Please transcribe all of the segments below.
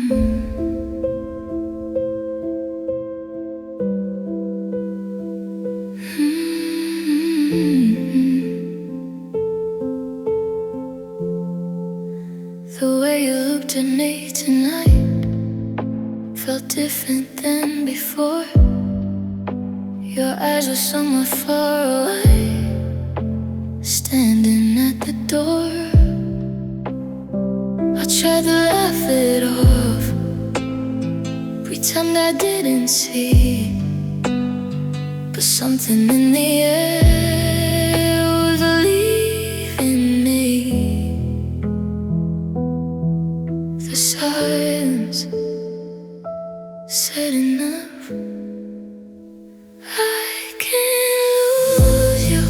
The way you looked at me tonight felt different than before. Your eyes were somewhere far away, standing at the door. I tried to laugh it off, pretend I didn't see, but something in the air was leaving me. The silence said enough. I can't lose you,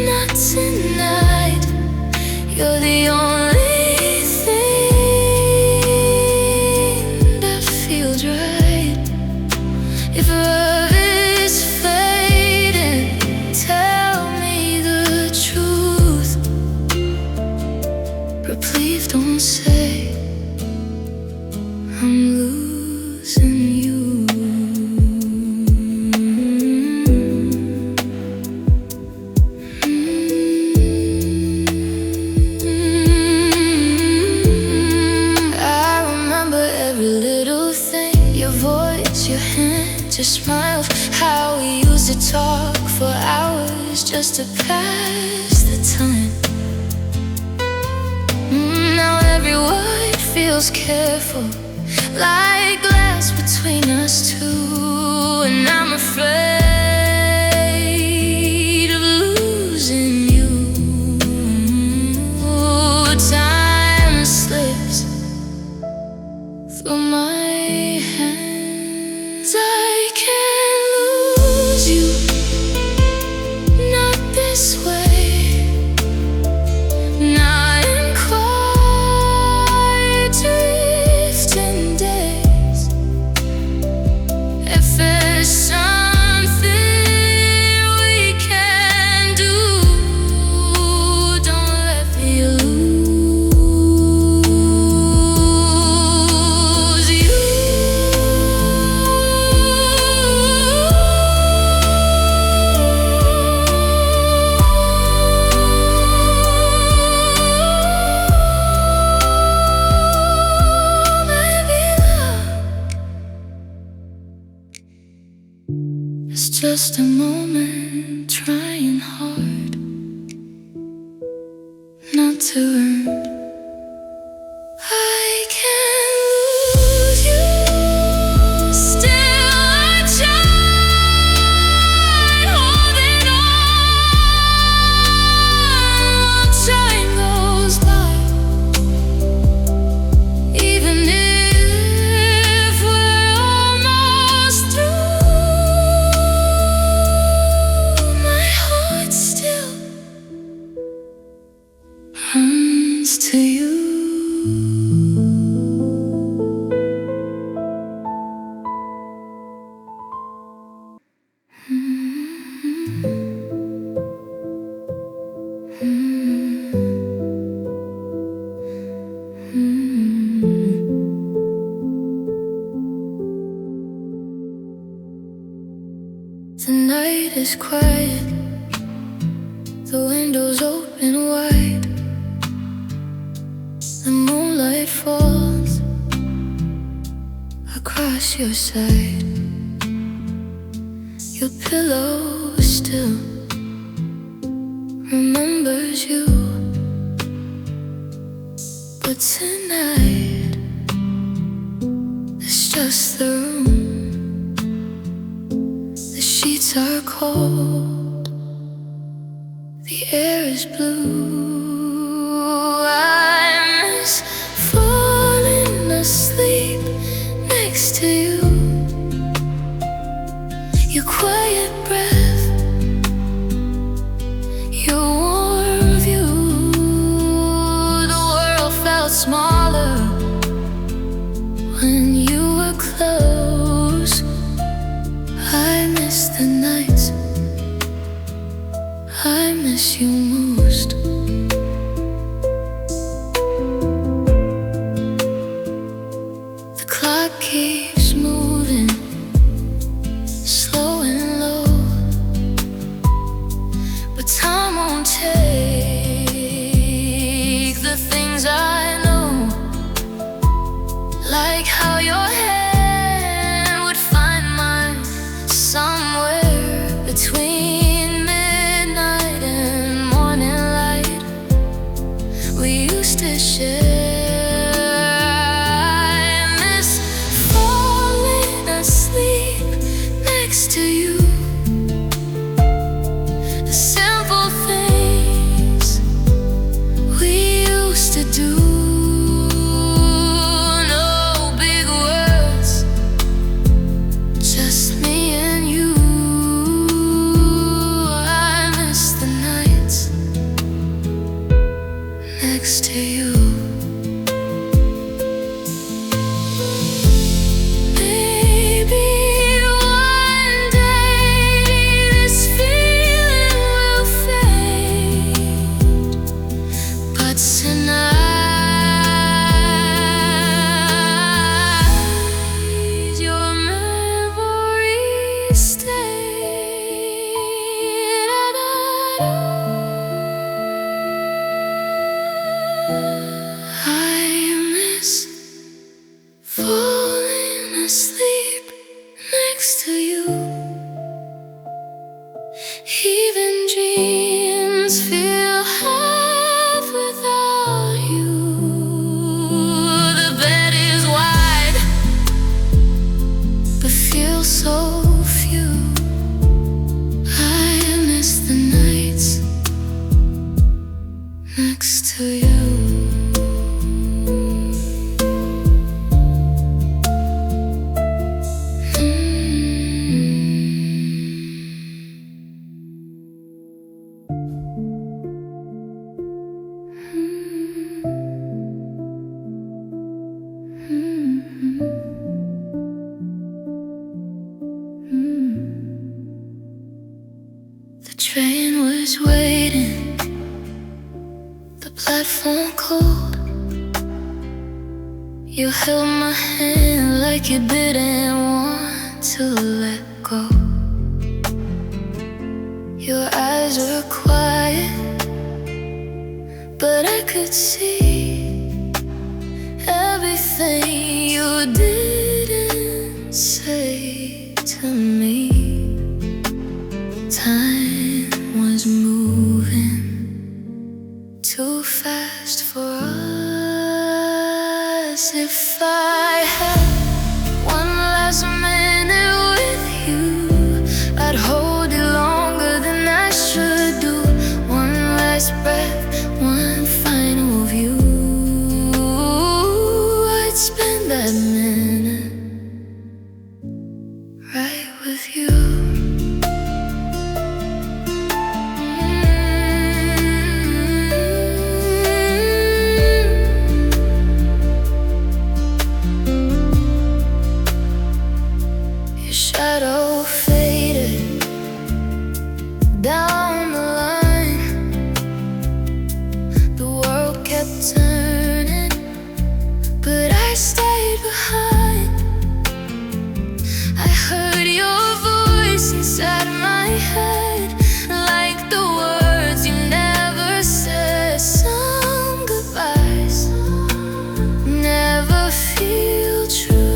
not tonight. You're the only thing that feels right. If love is fading, tell me the truth, but please don't say I'm losing you. I remember every little thing, your voice, your hand, your smile, how we used to talk for hours just to pass the time. Now every word feels careful, like glass between us two, and I'm afraid of losing you. Time slips through my hands. I can't lose you, not this way, not in quiet drifting days. If there's something we can do, don't let me lose you. Maybe love is just a moment trying hard not to earn. I can't lose you, still I try, holding on. Time goes by, even if we're almost through. My heart still runs to you. The night is quiet, the windows open wide. The moonlight falls across your side. Your pillow still remembers you, but tonight it's just the room. The sheets are cold, the air is blue. I miss falling asleep next to you. Your quiet breath, your warm view. The world felt smaller when you were close. I miss the nights, I miss you most. feel so few. I miss the nights next to you. The train was waiting, the platform cold. You held my hand like you didn't want to let go. Your eyes were quiet, but I could see everything you didn't say to me. Time was moving too fast for us. If I had one last minute with you, I'd hold it longer than I should do. One last breath, one final view. I'd spend that minute right with you. Shadow faded down the line. The world kept turning, but I stayed behind. I heard your voice inside my head, like the words you never said. Some goodbyes never feel true.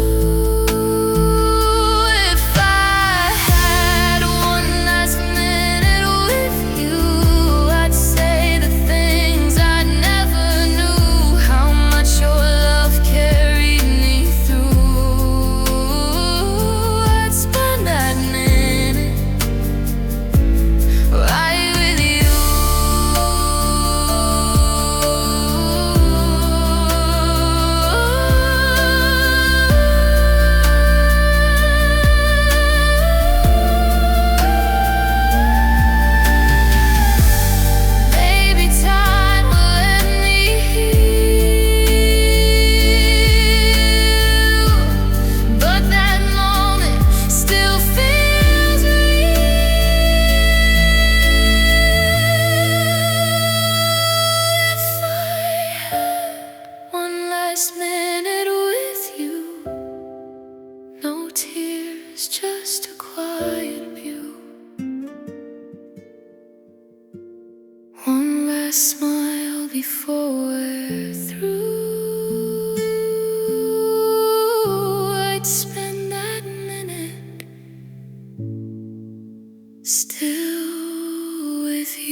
Last minute with you, no tears, just a quiet view. One last smile before we're through. I'd spend that minute still with you.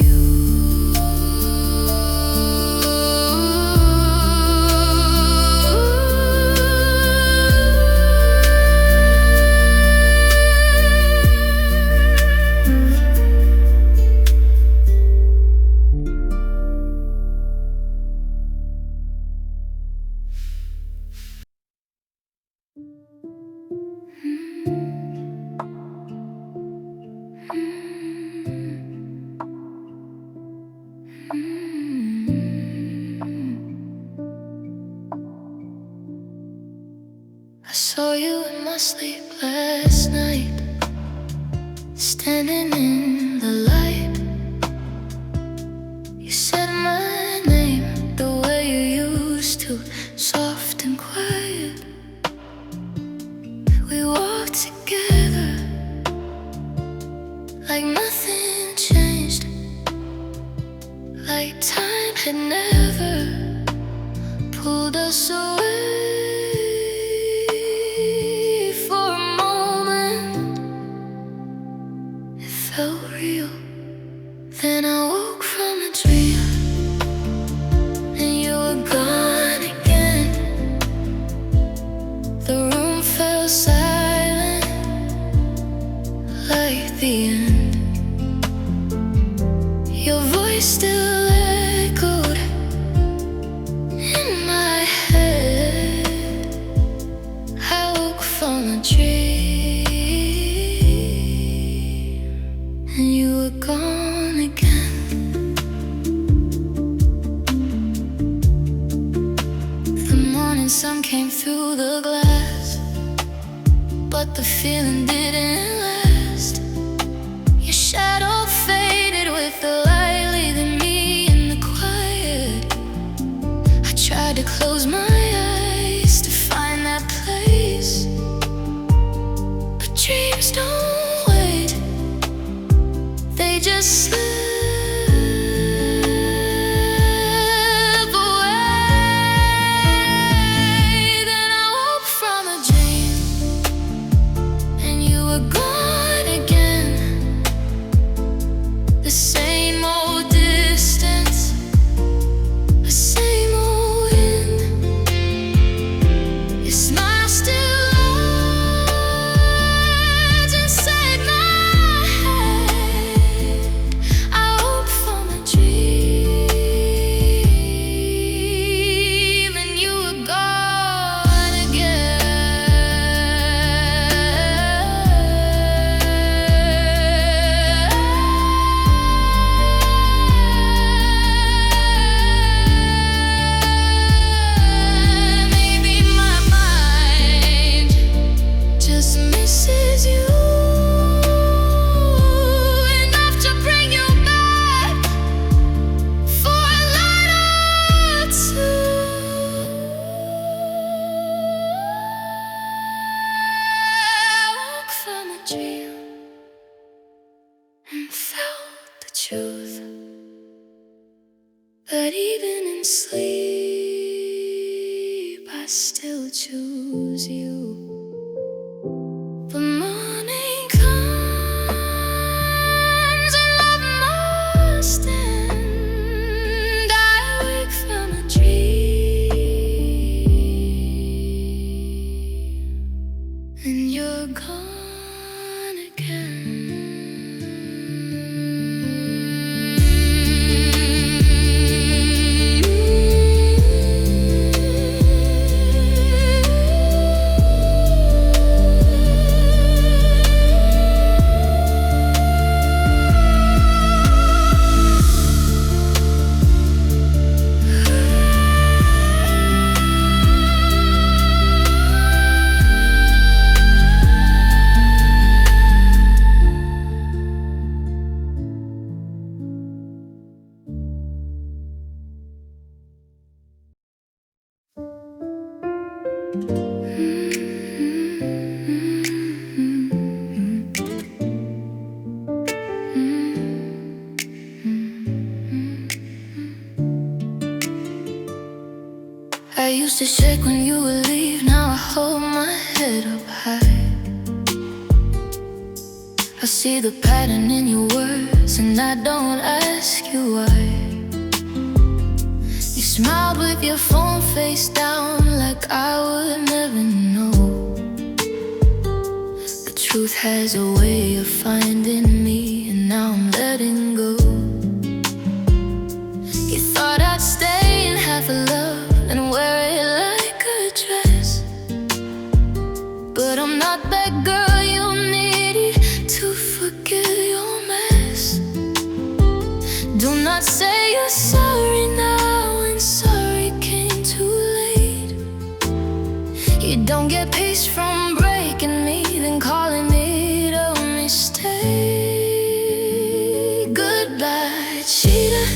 I saw you in my sleep last night, standing in the light. You said my name the way you used to, soft and quiet. We walked together like nothing changed, like time had never pulled us away. Felt real. Then I woke from a dream, and you were gone again. The room fell silent, sun came through the glass, but the feeling didn't last. Your shadow faded with the light, leaving me in the quiet. I tried to close my eyes to find that place, but dreams don't wait, they just slip. But even in sleep, I still choose you. The morning comes and love must end. I wake from a dream, and you're gone again. I used to shake when you would leave, now I hold my head up high. I see the pattern in your words, and I don't ask you why. You smiled with your phone face down, like I would never know. The truth has a way of finding me, and now I'm letting go. You thought I'd stay and have a love and wear it like a dress, but I'm not that girl you needed to forget your mess. Do not say you're sorry now when sorry came too late. You don't get peace from breaking me, then calling it a mistake. Goodbye, cheater,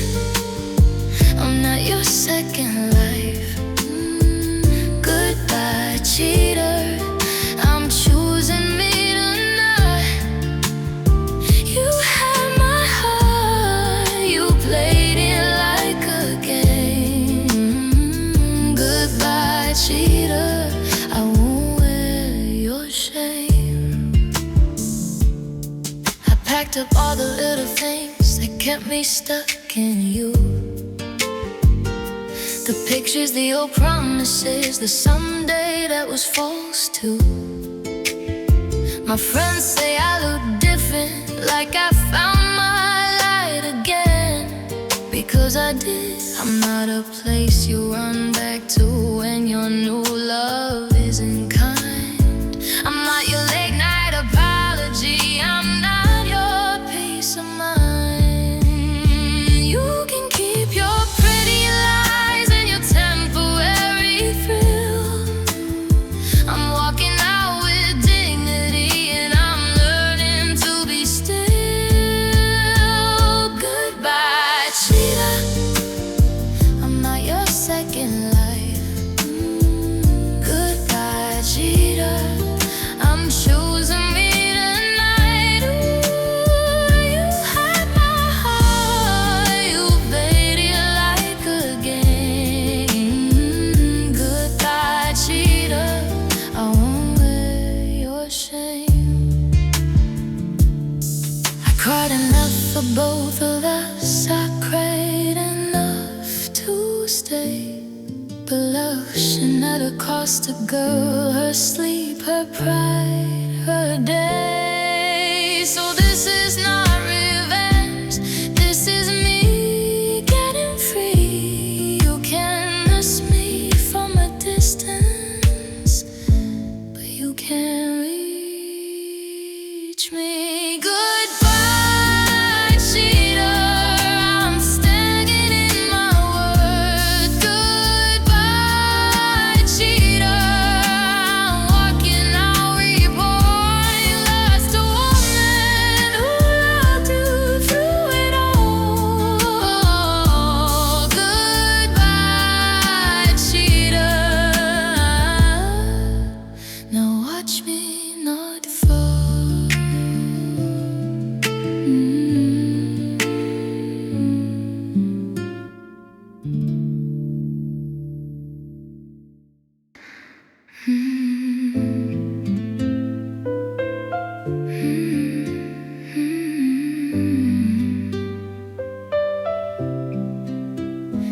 I'm not your second life. Goodbye, cheater, I'm choosing me tonight. You had my heart, you played it like a game. Goodbye, cheater, I won't wear your shame. I packed up all the little things that kept me stuck in you. The pictures, the old promises, the someday that was false too. My friends say I look different, like I found my light again. Because I did. I'm not a place you run back to when your new love isn't kind. I'm not your late night apology, I'm not your peace of mind. You can keep your pretty lies and your temporary thrill. nevertheless I prayed enough to stay. But love should never cost a girl her sleep, her pride, her day. So this is not revenge, this is me getting free. You can miss me from a distance, but you can't reach me. Goodbye, cheater, I'm standing in my word. Goodbye, cheater, I'm walking out reborn. Lost a woman who loved you through it all. Goodbye, cheater, now watch me not fall.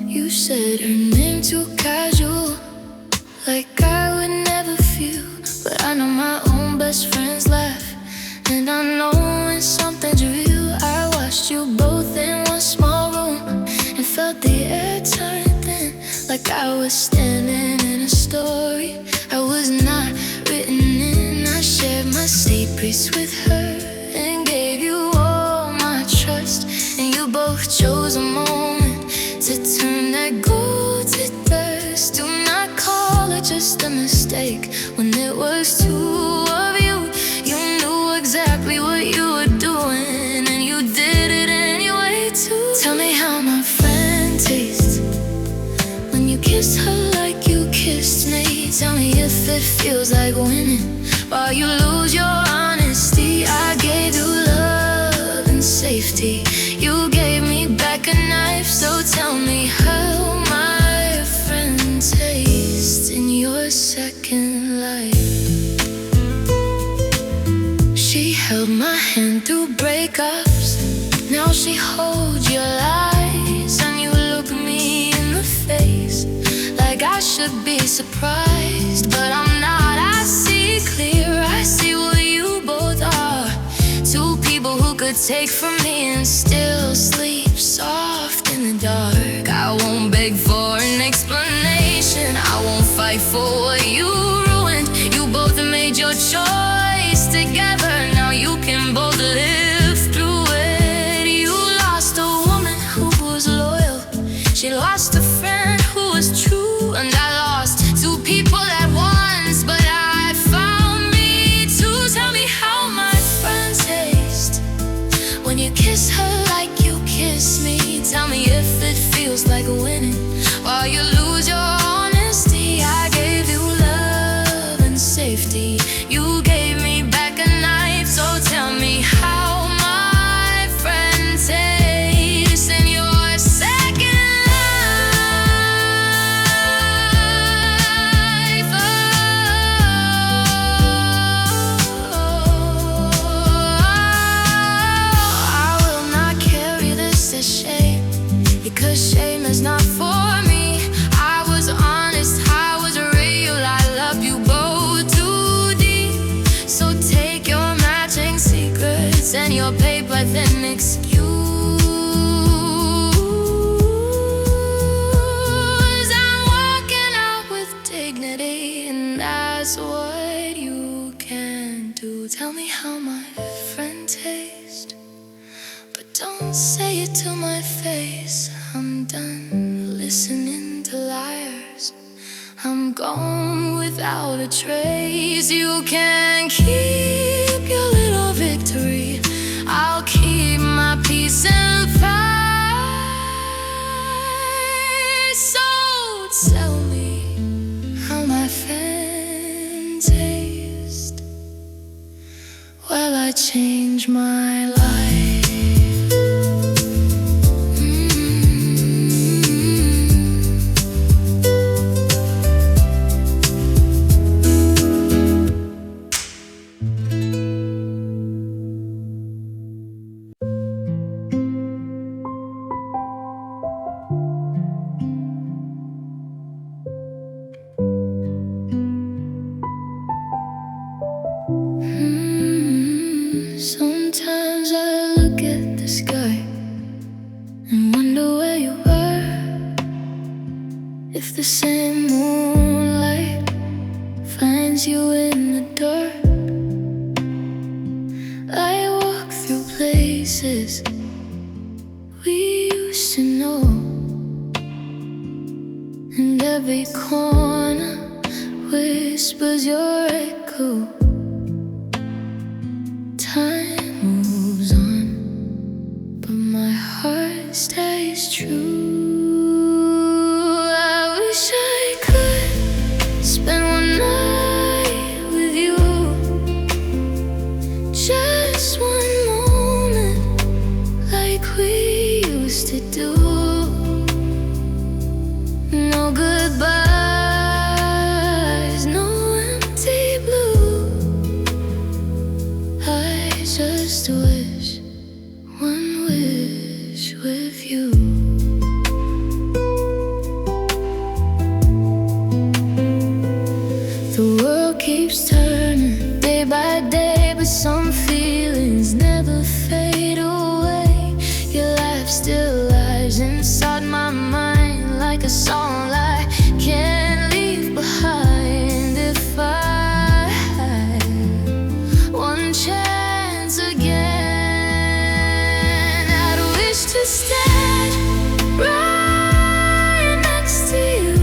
You said her name too casual, like I would never feel. But I know my own best friends laugh, and I know when something's real. I watched you both in one small room and felt the air turn thin, like I was standing in a story I was not written in. I shared my secrets with her and gave you all my trust, and you both chose a moment to turn that gold to dust. Do not call it just a mistake when it was two of you. You knew exactly what you were doing, and you did it anyway too. Tell me how my friend tastes when you kiss her like you kissed me. Tell me if it feels like winning while you lose your honesty. I gave you love and safety, you gave me back a knife. So tell me how my friend tastes in your second life. She held my hand through breakups, now she holds your lies, and you look me in the face like I should be surprised. But I'm not, I see clear, I see what you both are. Two people who could take from me and still sleep soft in the dark. I won't beg for an explanation, I won't fight for what you ruined. You both made your choice together, now you can both live through it. You lost a woman who was loyal, she lost a friend who was true, and I lost two people at once, but I found me too. Tell me how my friend tastes when you kiss her like you kiss me. Tell me if it feels like winning while you lose your honesty. I gave you love and safety, you gave me back a knife. So tell me how my friend tastes in your second life. I will not carry this as shame, because shame is not for me. I was honest, I was real, I love you both too deep. So take your matching secrets and your paper thin excuse. I'm walking out with dignity, and that's what you can do. Tell me how my friend tastes, but don't say it to my face. I'm done listening to liars, I'm gone without a trace. You can keep your little victory, I'll keep my peace and fight. So tell me how my friend tastes. Well, I changed my life. same moonlight finds you in the dark. I walk through places we used to know, and every corner whispers your echo. Time moves on, but my heart stays true. I wish I could spend one night with you, just one moment like we used to do. No goodbyes, no empty blue. I just wish one wish with you. The world keeps turning day by day, but some feelings never fade away. Your life still lies inside my mind like a song I can't leave behind. If I had one chance again, I'd wish to stand right next to you,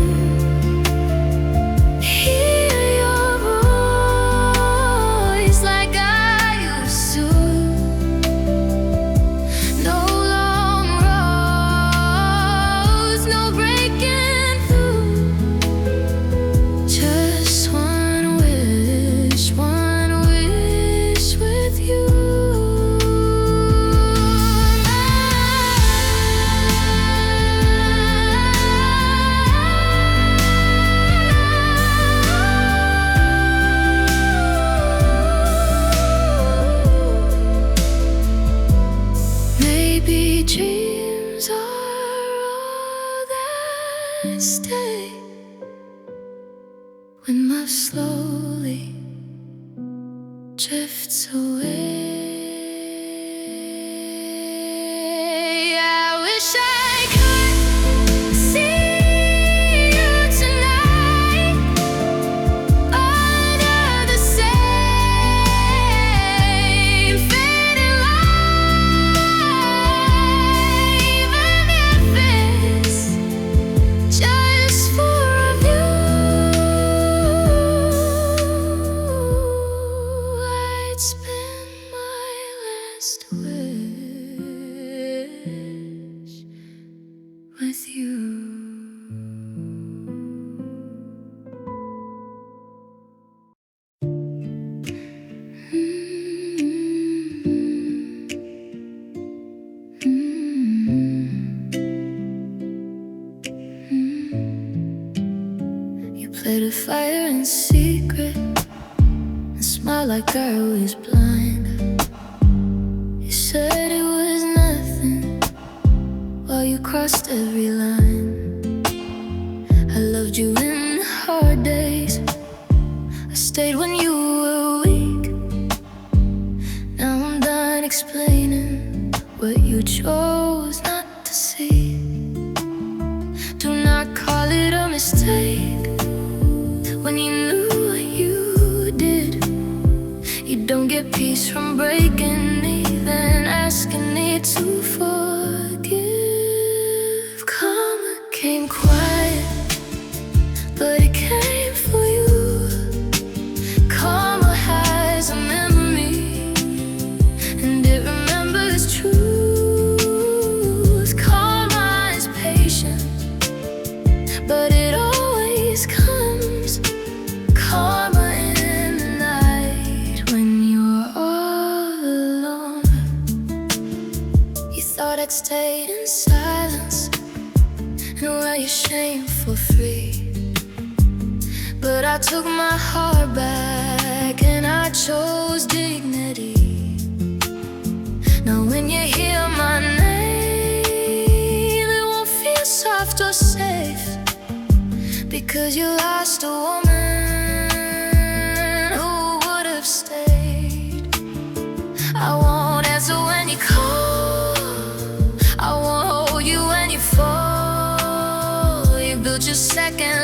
hear your voice like I used to. No long roads, no breaking through. Just one wish with you. Maybe dreams are all that stay when love slowly drifts away. I wish I could see you tonight under the same fading light, even if it's just for a view. I'd spend my last wish with you. You played with fire in secret and smiled like I was blind. You said it was nothing while you crossed every line. I loved you in the hard days, I stayed when you were weak. Now I'm done explaining what you chose not to see. Do not call it a mistake when you knew what you did. You don't get peace from breaking me, then asking me to forgive. Karma came quiet, but it came for you. Karma has a memory, and it remembers truth. Karma is patient, but it always comes. Karma in the night when you're all alone. You thought I'd stayed in silence and wear your shame for free, but I took my heart back and I chose dignity. Now when you hear my name, it won't feel soft or safe, because you lost a woman who would have stayed. I won't answer when you call, I won't hold you when you fall. You built your second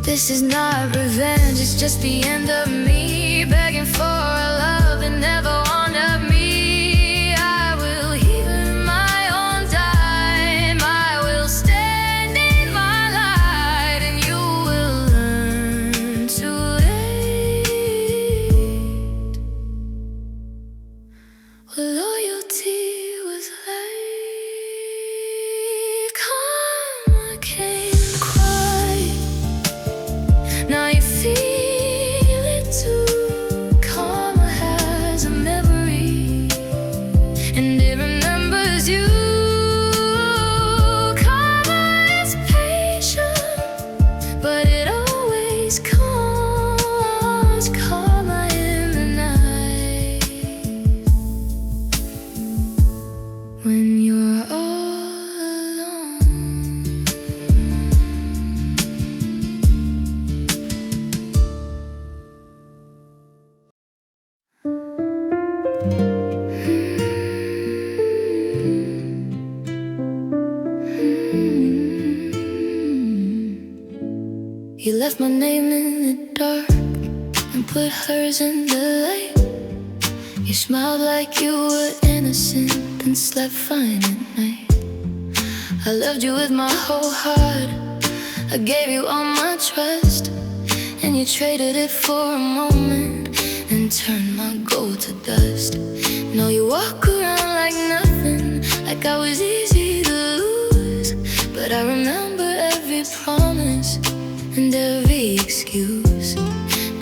This is not revenge, it's just the end of me, begging for a love that never honored me. I will heal in my own time, I will stand in my light, and you will learn too late. Loyalty was late, karma came quiet. Now you feel it too. Karma has a memory, and it remembers you. Karma is patient, but it always comes. Karma in the night, when you're all alone. You left my name in the dark and put hers in the light. You smiled like you were innocent and slept fine at night. I loved you with my whole heart, I gave you all my trust, and you traded it for a moment and turned my gold to dust. Now you walk around like nothing, like I was easy to lose. But I remember every promise and every excuse.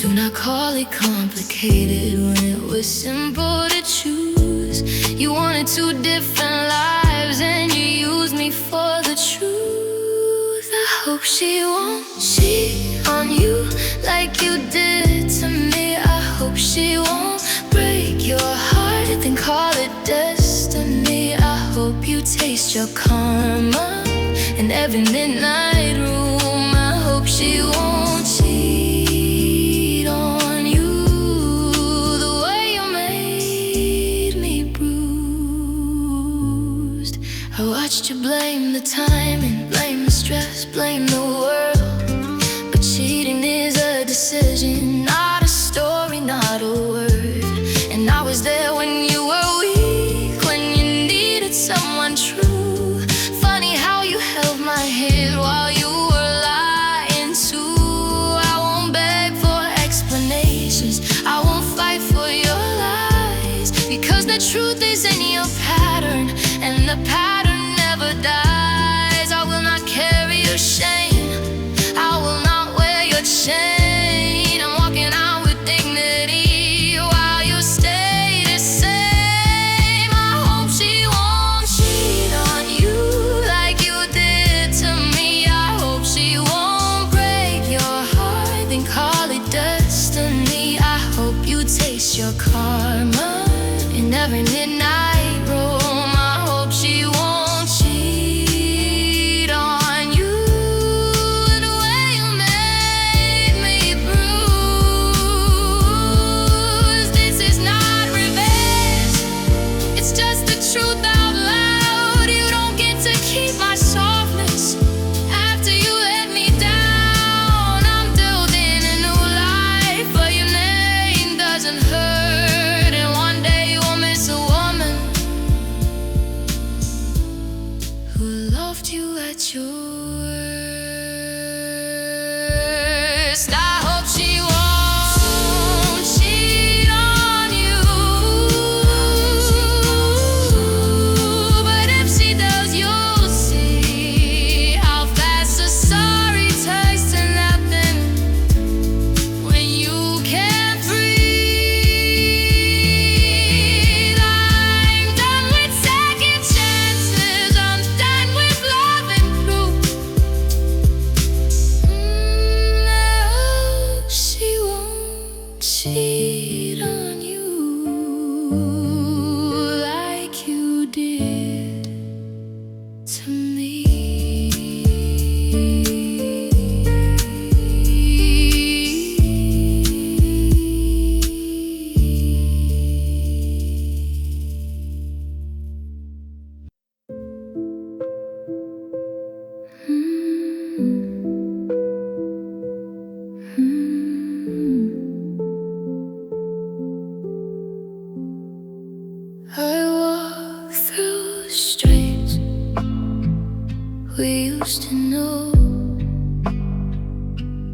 Do not call it complicated when it was simple to choose. You wanted two different lives and you used me for the truth. I hope she won't cheat on you like you did to me. I hope she won't break your heart then call it destiny. I hope you taste your karma in every midnight room. I hope she won't cheat on you the way you made me bruised. I watched you blame the time and blame the stress, blame the world. But cheating is a decision, not a story, not a word. And I was there when you were weak, when you needed someone true. Funny how you held my head while you were lying too. I won't beg for explanations, I won't fight for your lies, because the truth is in your pattern, and the pattern never dies. I will not carry your shame,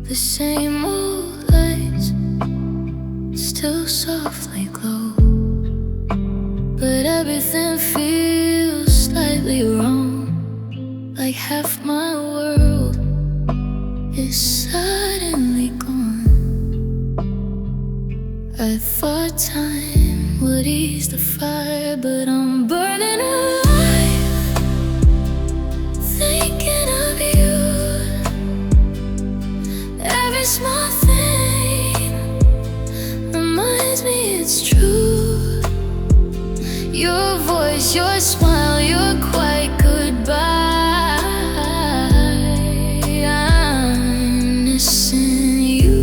The same old lights still softly glow, but everything feels slightly wrong. Like half my world is suddenly gone. I thought time would ease the fire, but I'm burning alive, thinking of you. Every small thing reminds me it's true. Your voice, your smile, your quiet goodbye. I'm missing you.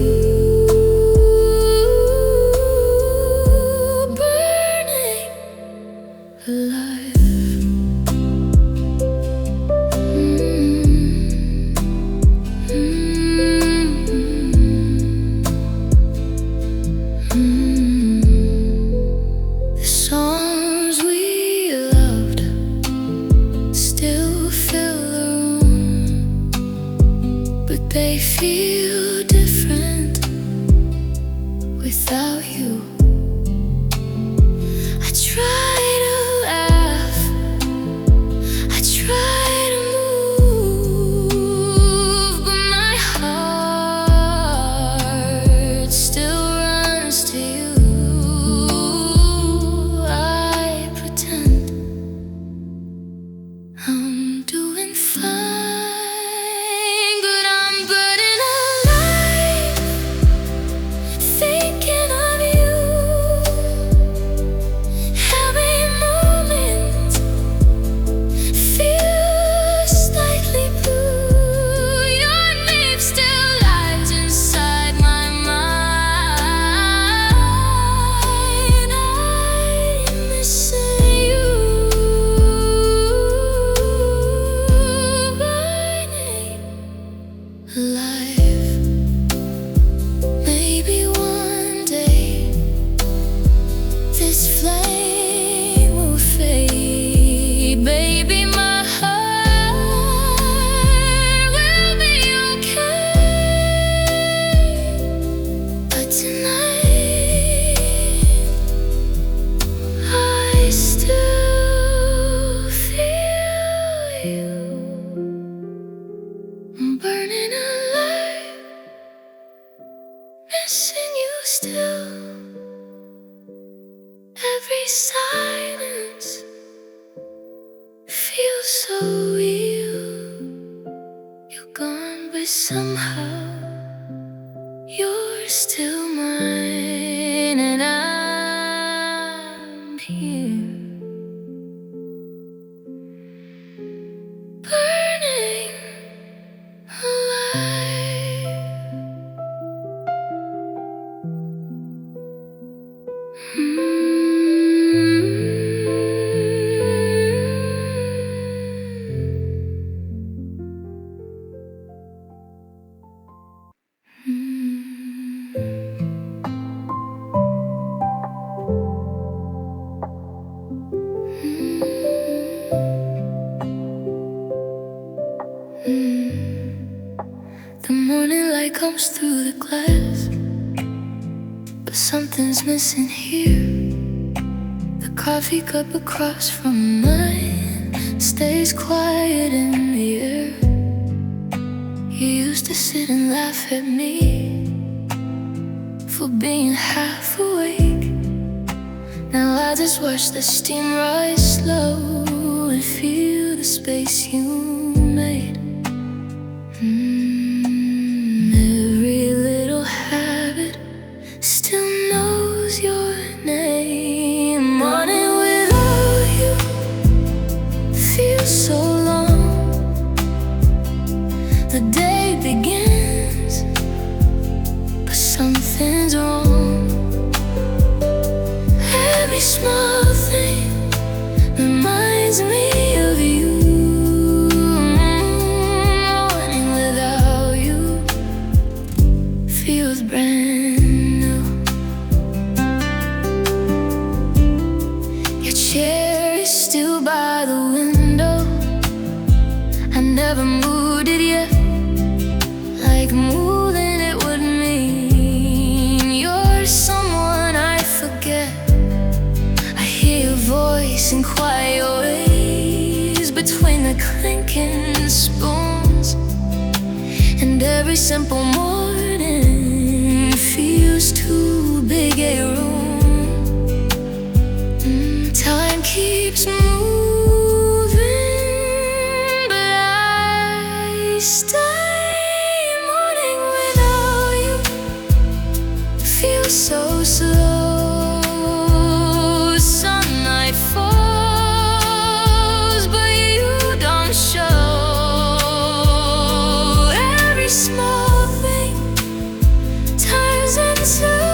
Burning alive. The songs we loved still fill the room, but they feel different without you. I try to laugh, I try to move, but my heart still runs to you. I pretend I'm doing fine, but I'm burning alive, thinking of you. Every moment feels slightly blue. Your name still lies inside my mind. I'm missing you. Burning alive. Maybe one day this flame will fade. Baby, my heart will be okay. But tonight I still feel you. I'm burning alive, missing you still. Every silence feels so real. You're gone, but somehow you're still mine, and I'm here, burning alive. The morning light comes through the glass, but something's missing here. The coffee cup across from mine stays quiet in the air. You used to sit and laugh at me for being half awake. Now I just watch the steam rise slow and feel the space you made. Every little habit still knows your name. Morning without you feels so long. The day begins, but something's wrong. Every small thing reminds me of you. Morning without you feels brand new. Your chair is still by the window. I never moved it yet, like moving breaking spoons, and every simple morning feels too big a room. Time keeps moving, but I stay. Morning without you feels so slow. Sunlight falls, but you don't show. Every small thing turns into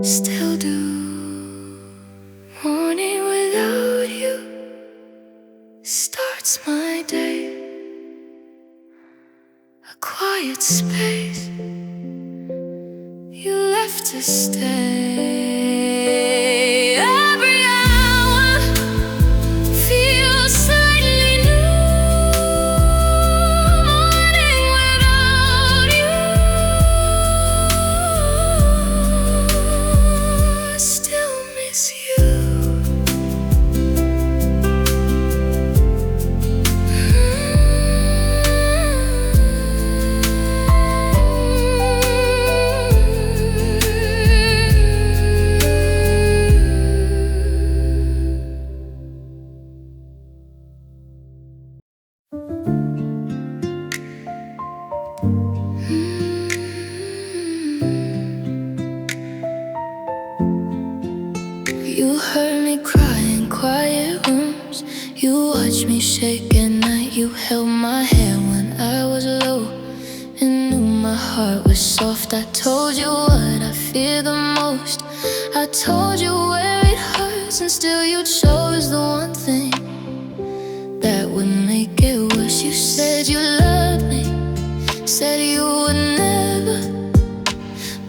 still do. Morning without you starts my day. A quiet space you left to stay. Every hour feels slightly new. Morning without you still miss you. You heard me cry in quiet rooms. You watched me shake at night. You held my hand when I was low and knew my heart was soft. I told you what I fear the most. I told you where it hurts, and still you chose the one thing that would make it worse. You said you loved me, said you would never,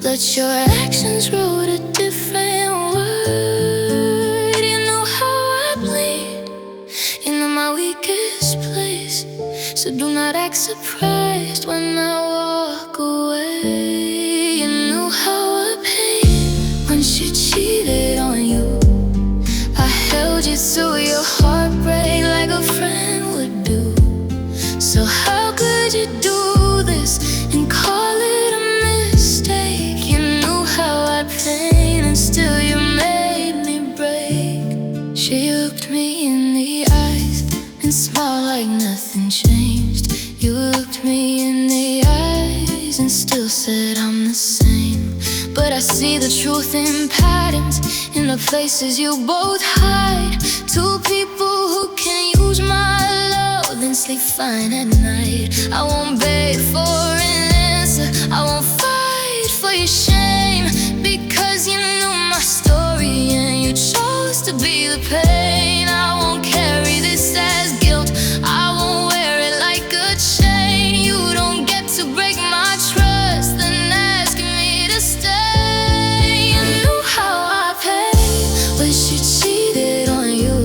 but your actions wrote a different word. You knew how I bleed, you know my weakest place, so do not act surprised when I walk away. You knew how I pain when she cheated on you. I held you through your heartbreak like a friend would do. So how could you do this and call it a mistake? You knew how I pain and still you made me break. She looked me in the eyes and smiled like nothing changed. You looked me in the eyes and still said I'm the same. But I see the truth in patterns, in the places you both hide. Two people who can use my love and sleep fine at night. I won't beg for an answer, I won't fight for your shame, because you knew my story and you chose to be the pain. I won't carry this as guilt, I won't wear it like a chain. You don't get to break my trust then ask me to stay. You knew how I paid when she cheated on you.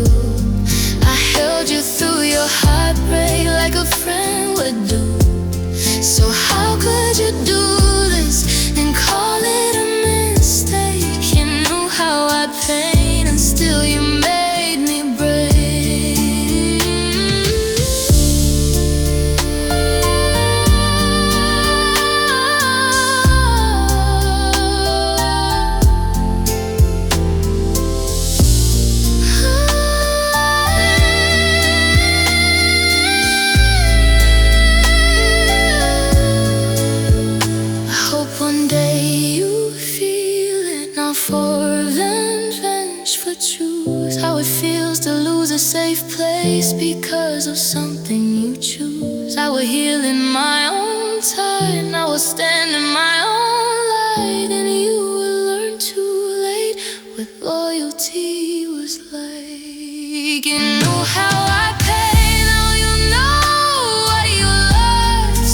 I held you through your heartbreak like a friend would do. So how could you do this and call it a mistake? You knew how I pain and still you made me break. I hope one day you feel it, not for revenge, for truth. How it feels to lose a safe place because of something you choose. I will heal in my own time, I will stand in my own light, and you will learn too late what loyalty was like. You know how I pay, now you know what you love.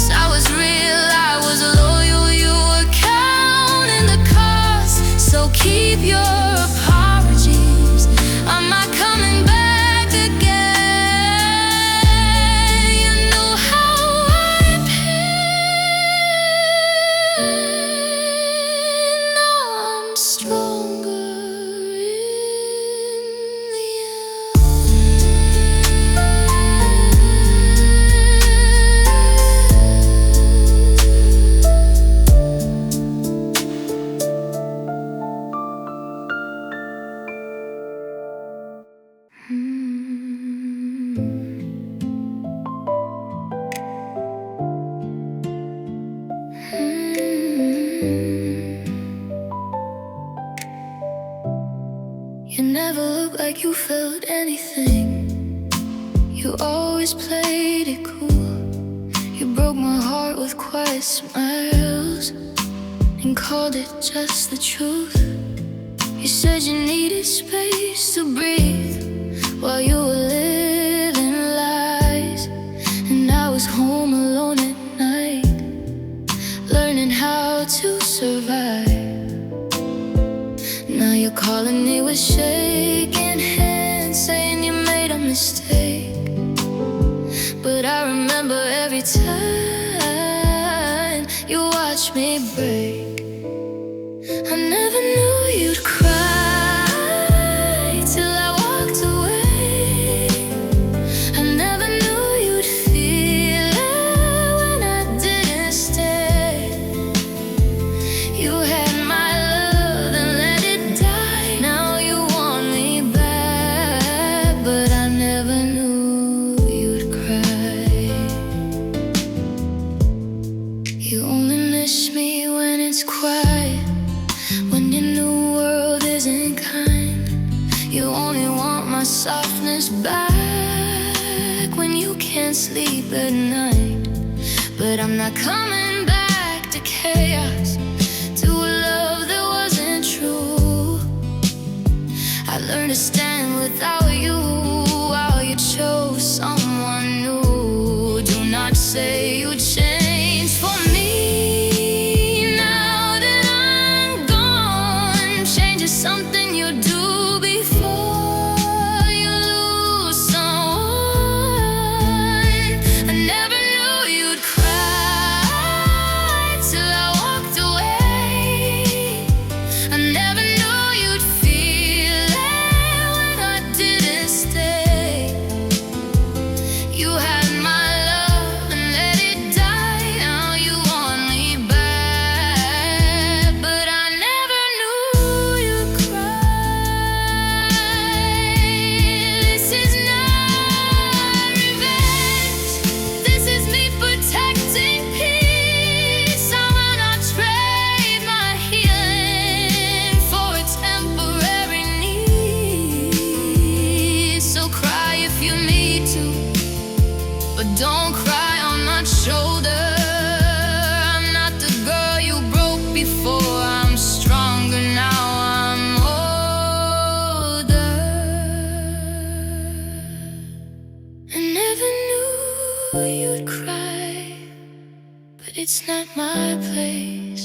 like you felt anything. You always played it cool. You broke my heart with quiet smiles and called it just the truth. You said you needed space to breathe while you were living lies. And I was home alone at night, learning how to survive. Now you're calling me with shaking hands, saying you made a mistake. But I remember every time you watched me break. I never knew you'd cry till I walked away. I never knew you'd feel it when I didn't stay. You had my love and let it die. Now you want me back, but I never knew you'd cry. You only miss me when it's quiet, when your new world isn't kind. You only want my softness back when you can't sleep at night. But I'm not coming back to chaos, to a love that wasn't true. I learned to stand without you while you chose someone new. Do not say you changed for me. Something you do before you lose someone. I never knew you'd cry till I walked away. I never knew you'd feel it when I didn't stay. You had my love and let it die. Now you want me back, but I never knew. But don't cry on my shoulder. I'm not the girl you broke before. I'm stronger now, I'm older. I never knew you'd cry, but it's not my place.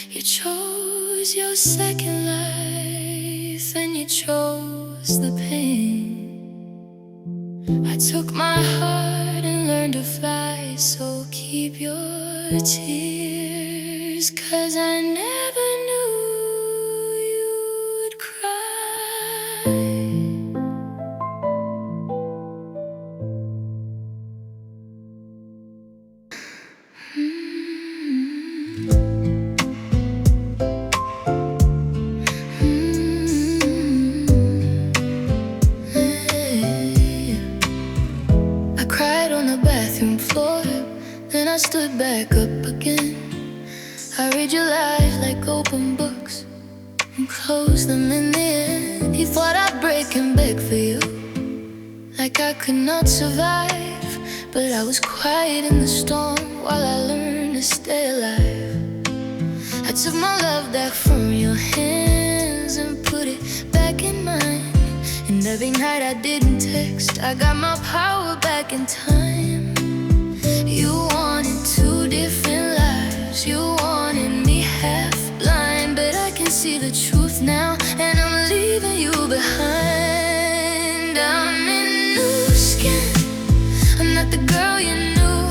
You chose your second life, and you chose the pain. I took my heart and learned to fly, so keep your tears, 'cause I never knew you'd cry. Then I stood back up again. I read your life like open books and closed them in the end. He thought I'd break and beg for you, like I could not survive. But I was quiet in the storm while I learned to stay alive. I took my love back from your hands and put it back in mine. And every night I didn't text, I got my power back in time. You wanted two different lives. You wanted me half blind, but I can see the truth now, and I'm leaving you behind. I'm in new skin. I'm not the girl you knew.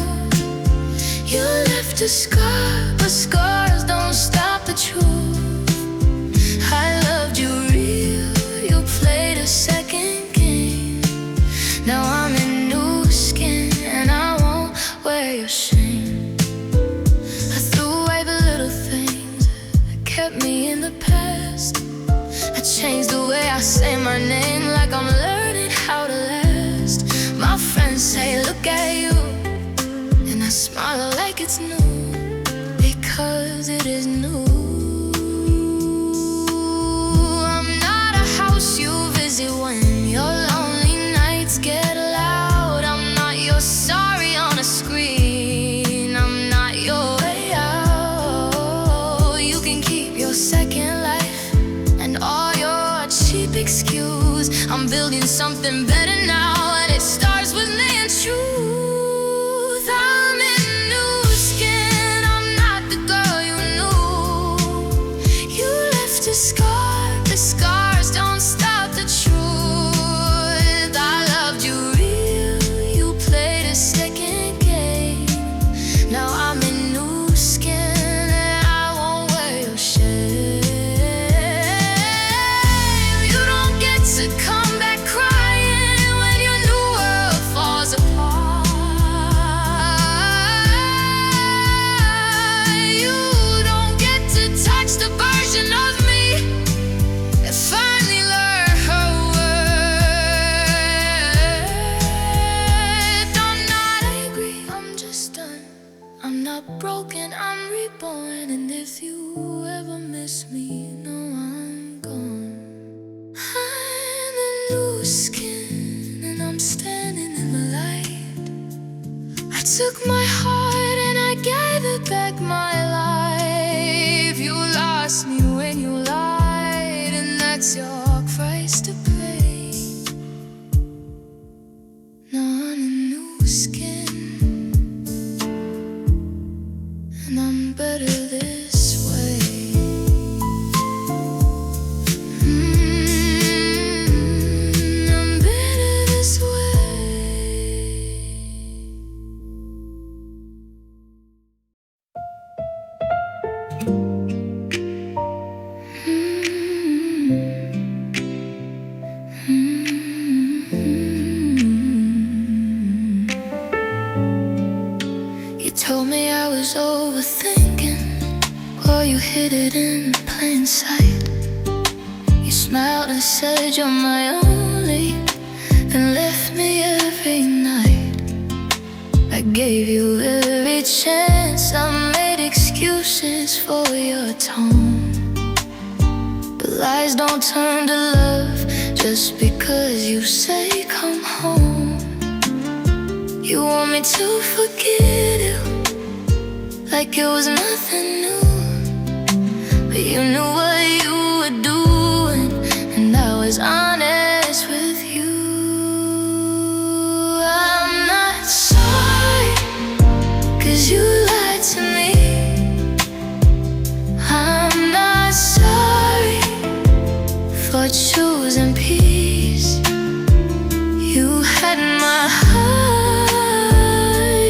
You left a scar, but scars don't stop the truth. I loved you real. You played a second game. Now I'm in new skin, and I won't wear your shame. I threw away the little things that kept me in the past. I changed the way I say my name, like I'm learning how to last. My friends say, look at you, and I smile like it's new, because it is new. I'm not a house you visit can keep your second life and all your cheap excuse. I'm building something better now, and it starts with laying truth. I'm in new skin, I'm not the girl you knew. You left a scar, the scars don't stop the truth. I loved you real, you played a second game. Now I'm in new skin, and I won't wear your shame. You don't get to come back crying when your new world falls apart. You don't get to touch the version of me that finally learned her worth. I'm not angry, I'm just done. I'm not broken, I'm reborn. And if you ever miss me, know I'm gone. I'm in new skin, and I'm standing in the light. I took my heart and I gave it back my life. You lost me when you lied, and that's your price to pay. Now I'm in new skin, and I'm better this way. I'm better this way. You told me I was overthinking, or you hid it in plain sight. You smiled and said you're my only, then left me every night. I gave you every chance, I made excuses for your tone. But lies don't turn to love just because you say come home. You want me to forget you like it was nothing new, but you knew what you were doing, and I was honest with you. I'm not sorry, 'cause you lied to me. I'm not sorry for choosing peace. You had my heart,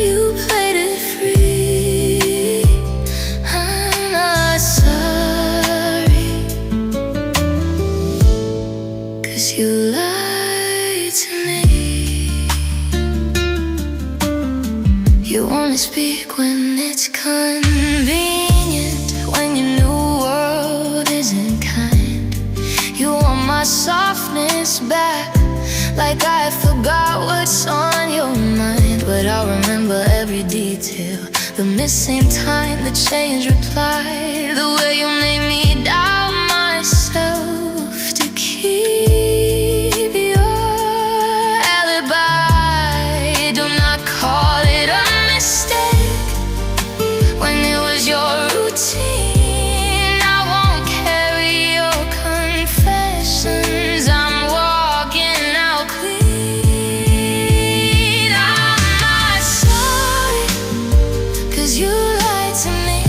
you played it free. I'm not sorry, 'cause you lied to me. You only speak when it's convenient, when your new world isn't kind. You want my softness back, like I forgot what's on your mind. But I remember every detail, the missing time, the changed reply, the way you made me doubt myself to keep your alibi. Do not call it a mistake when it was your routine. I won't carry your confessions, I'm walking out clean. I'm not sorry, 'cause you lied to me.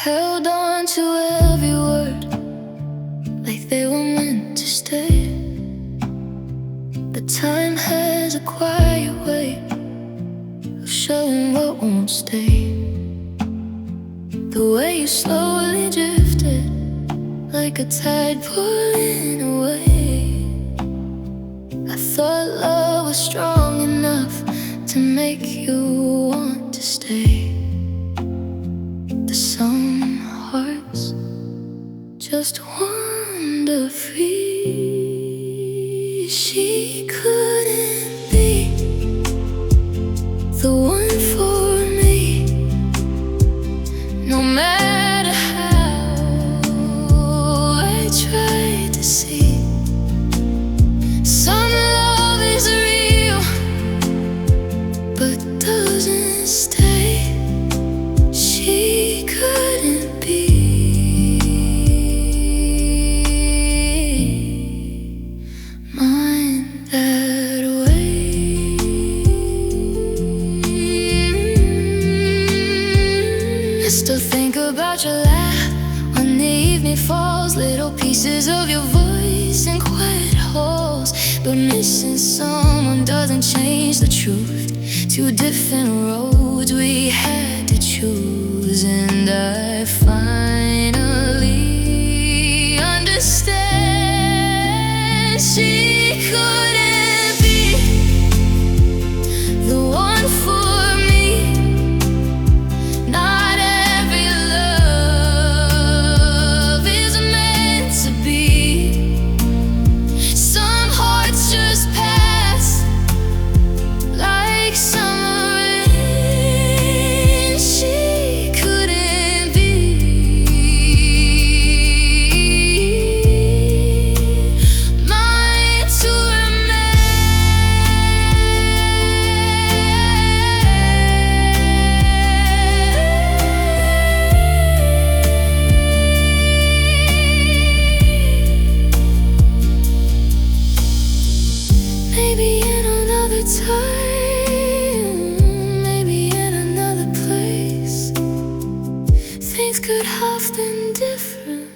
Held on to every word like they were meant to stay. But time has a quiet way of showing what won't stay. The way you slowly drifted like a tide pulling away. I thought love was strong enough to make you want to stay. But some hearts just wander free. She couldn't be the one for me, no matter how I tried to see. Some love is real, but doesn't stay. She couldn't be mine that way. I still think about your laugh when the evening falls, little pieces of your voice in quiet halls. But missing someone doesn't change the truth. Two different roads we had to choose, and I finally understand. She couldn't be the one for me. Not every love is meant to be. Some hearts just pass like summer rain. She couldn't be mine to maybe in another time, maybe in another place, things could have been different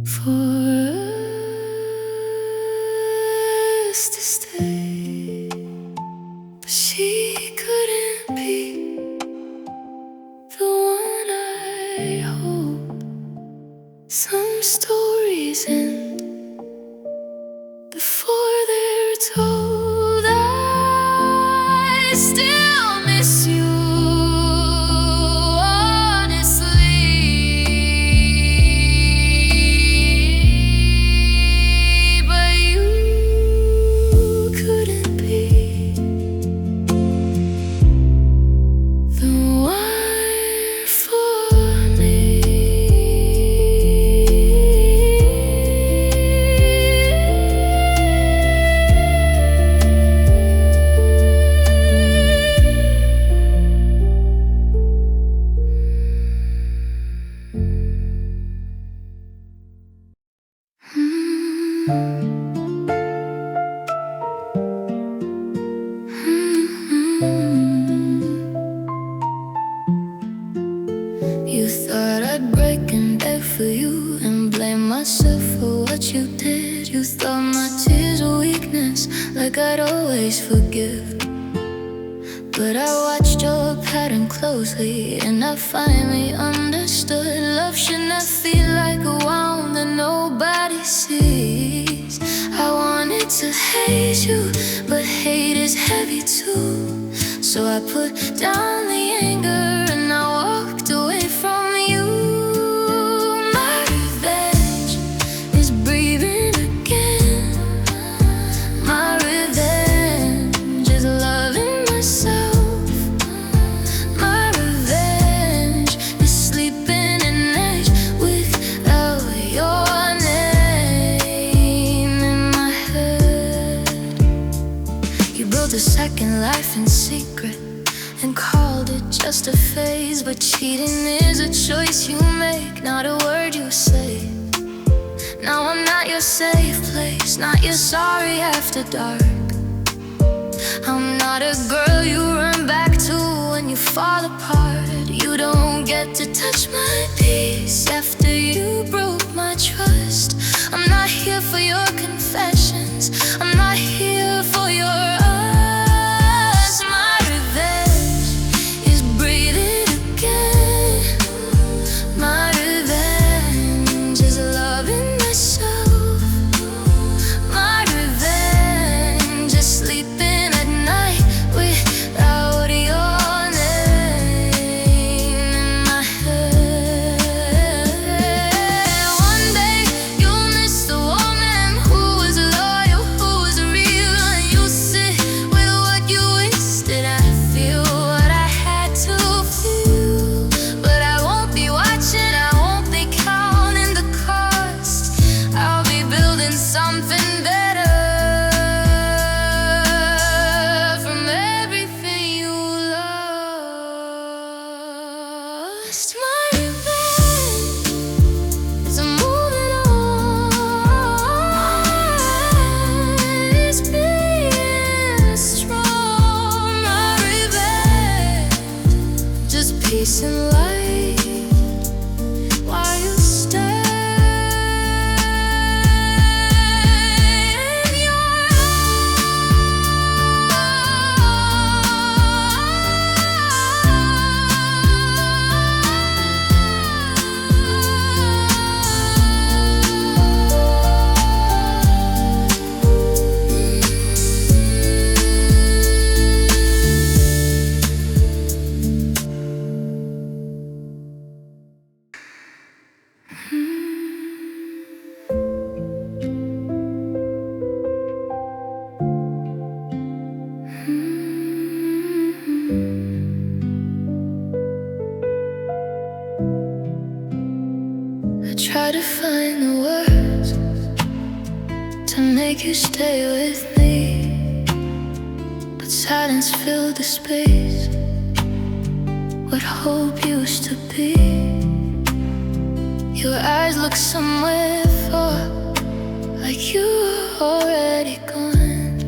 for us to stay. But she couldn't be the one I hope. Some stories end before they're told. I still miss you, honestly, but you couldn't be the one for me. You thought I'd break and beg for you and blame myself for what you did. You thought my tears were weakness, like I'd always forgive. But I watched your pattern closely, and I finally understood. Love should not feel like a wound that nobody sees. I wanted to hate you, but hate is heavy too. So I put down the anger and I walked away from you. My revenge is breathing again. My revenge is loving myself. My revenge is sleeping at night without your name in my head. You built a second life in secret and called it just a phase, but cheating is a choice you make, not a word you say. Now I'm not your safe place, not your sorry after dark. I'm not a girl you run back to when you fall apart. You don't get to touch my peace after you broke my trust. I'm not here for your confessions, I'm not here for your us. My revenge is breathing again. My revenge is loving myself. My revenge is sleeping at night without your name in my head. One day you'll miss the woman who was loyal, who was real, and you'll sit with what you wasted. I feel what I had to feel, but I won't be watching, I won't be counting the cost. I'll be building something better from everything you lost. My revenge is moving on, it's being strong. My revenge, just peace and light while you stay in your I try to find the words to make you stay with me, but silence filled the space. What hope used to be. Your eyes look somewhere far, like you were already gone,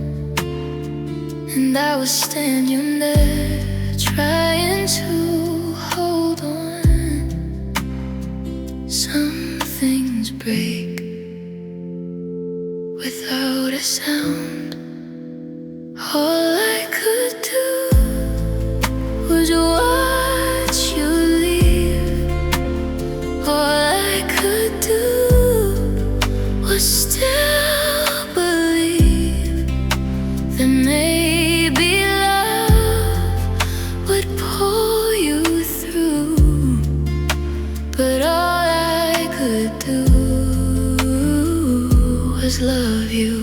and I was standing there trying to hold on. Some things break without a sound. All I could do was watch you leave. All I could do was still believe that maybe love would pull you through. But all I could do was love you.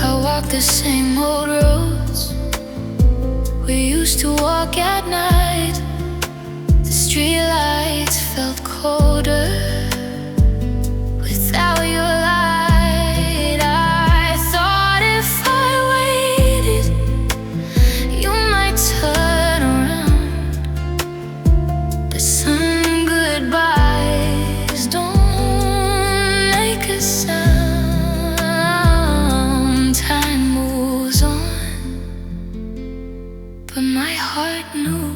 I walk the same old roads we used to walk at night. The streetlights felt colder without your light. I thought if I waited, you might turn around. But some goodbyes don't make a sound. Time moves on, but my heart knew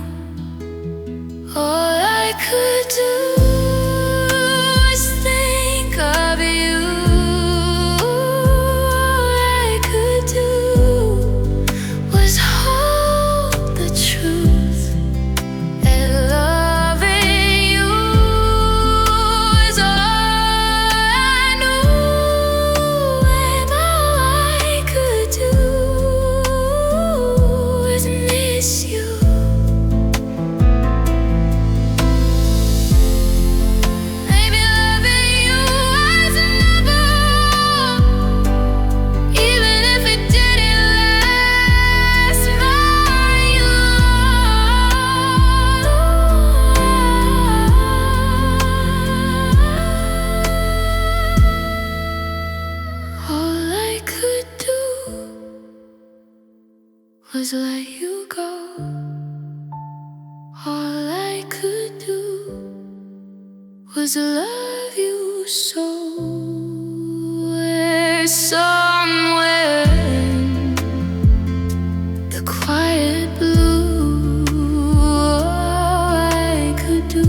all I could do was think of you. All I could do was hold the truth, and loving you is all I knew. And all I could do was miss you. was let you go. All I could do was love you so. Where somewhere in the quiet blue, all I could do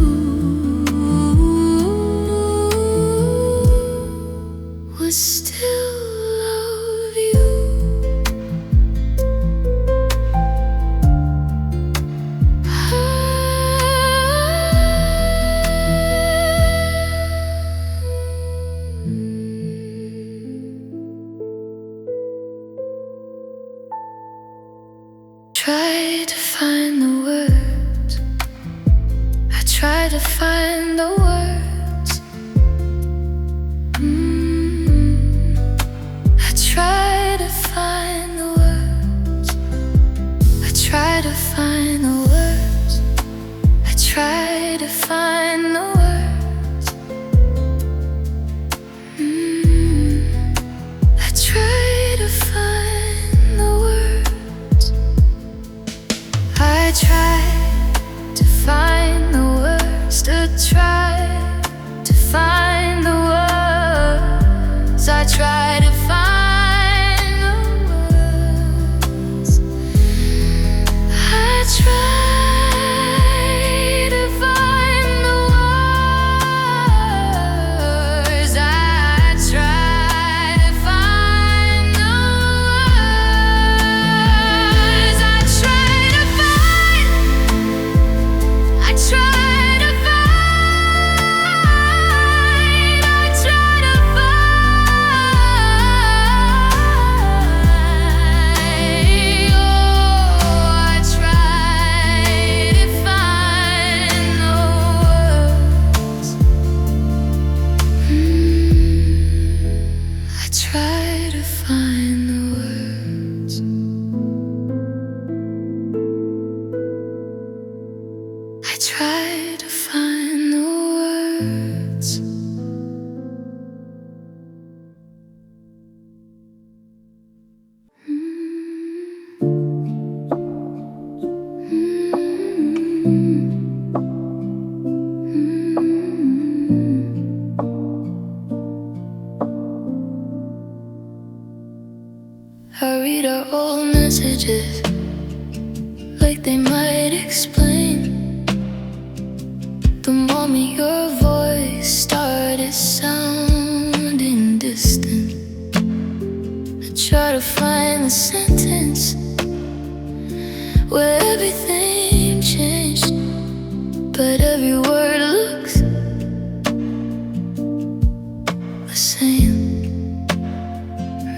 was still love you. Try to find the words. I try to find the words. I try to find the words. I try to find the words. I try to find the words. I try to find the words. I try to find the words, to try to find the words. I try to find the words. I try to find the words. I try to find the words. I try to find. I try to find. I try to find. Oh, I try to find the words. I try to find the words. I try to find the words. I read our old messages like they might explain the moment your voice started sounding distant. I try to find the sentence where everything changed, but every word looks the same.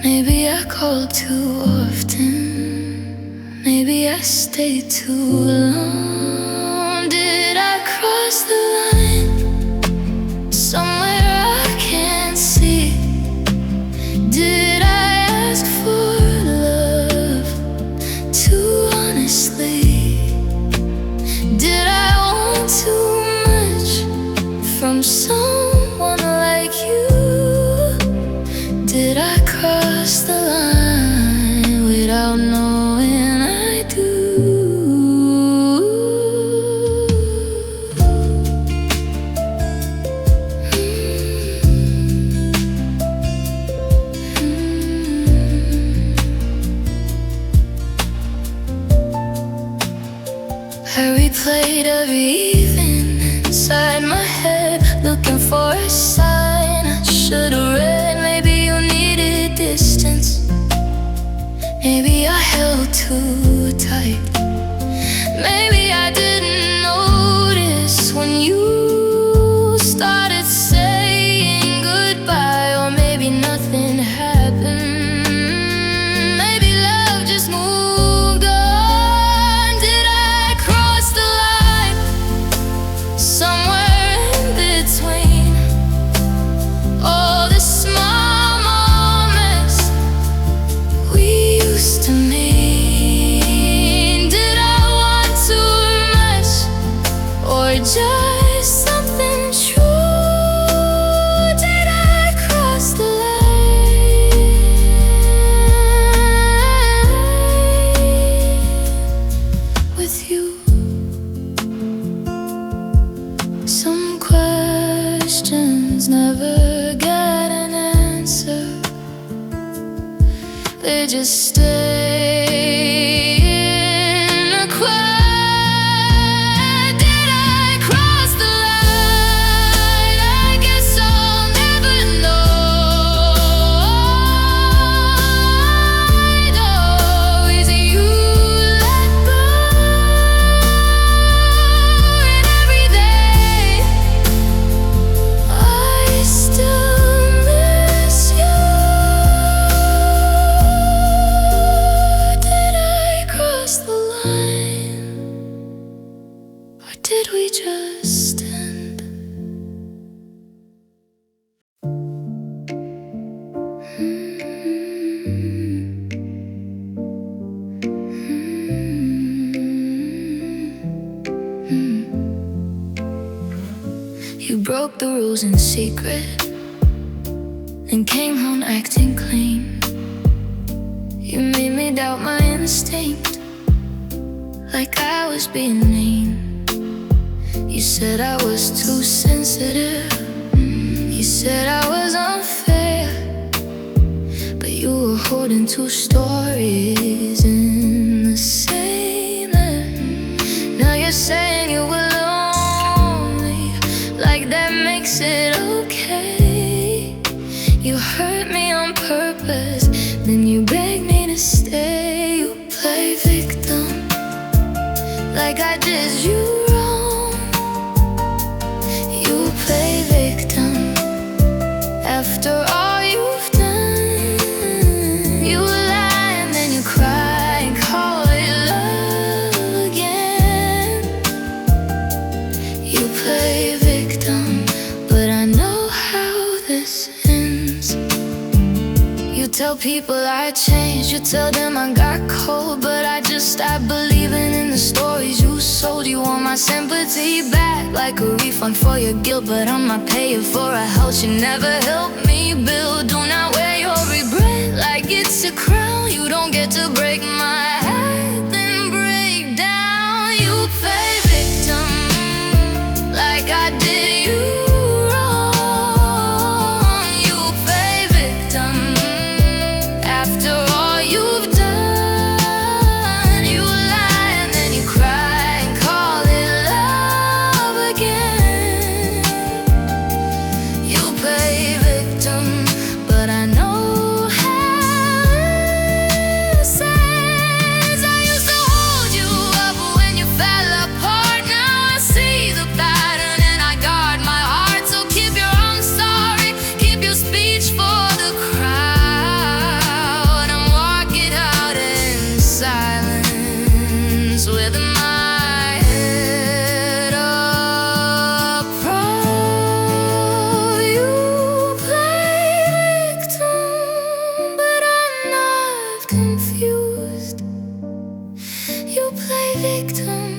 Maybe I called too often. Maybe I stayed too long. Did I cross the line somewhere I can't see? Did I ask for love too honestly? Did I want too much from someone like you? Did I cross the line without knowing I do? I replayed every evening inside my head, looking for a sign I should've read. Maybe you needed distance. Maybe I held too tight. Maybe I didn't notice when you started saying goodbye. Or maybe nothing happened. Maybe love just moved on. Did I cross the line somewhere in between all the small moments we used to mean? Did I want to questions never get an answer. They just stay in a quiet. Did I cross the line? I guess I'll never know. Is it you let go? And every day I still miss you. Did I cross the line? Or did we just end? You broke the rules in secret and came home acting clean. You made me doubt my instinct, like I was being mean. You said I was too sensitive. You said I was unfair, but you were holding two stories in the same air. Now you're saying you were lonely, like that makes it okay. You hurt me on purpose, then you begged me to stay. You play victim, like I did you wrong. You play victim after all you've done. You lie and then you cry and call it love again. You play victim, but I know how this ends. You tell people I changed, you tell them I got cold, but I just stopped believing in the stories you sold. You want my sympathy back, like a refund for your guilt, but I'm not paying for a house you never helped me build. Do not wear your regret like it's a crown. You don't get to break my heart, then break down. You play victim, like I did you wrong. You play victim after all you've done. You lie and then you cry and call it love again. You play victim, but I know how this ends. I used to hold you up when you fell apart. Now I see the pattern and I guard my heart. So keep your I'm sorry, keep your speech for the crowd. I'm walking out in silence with my head up proud. You play victim, but I'm not confused. You play victim,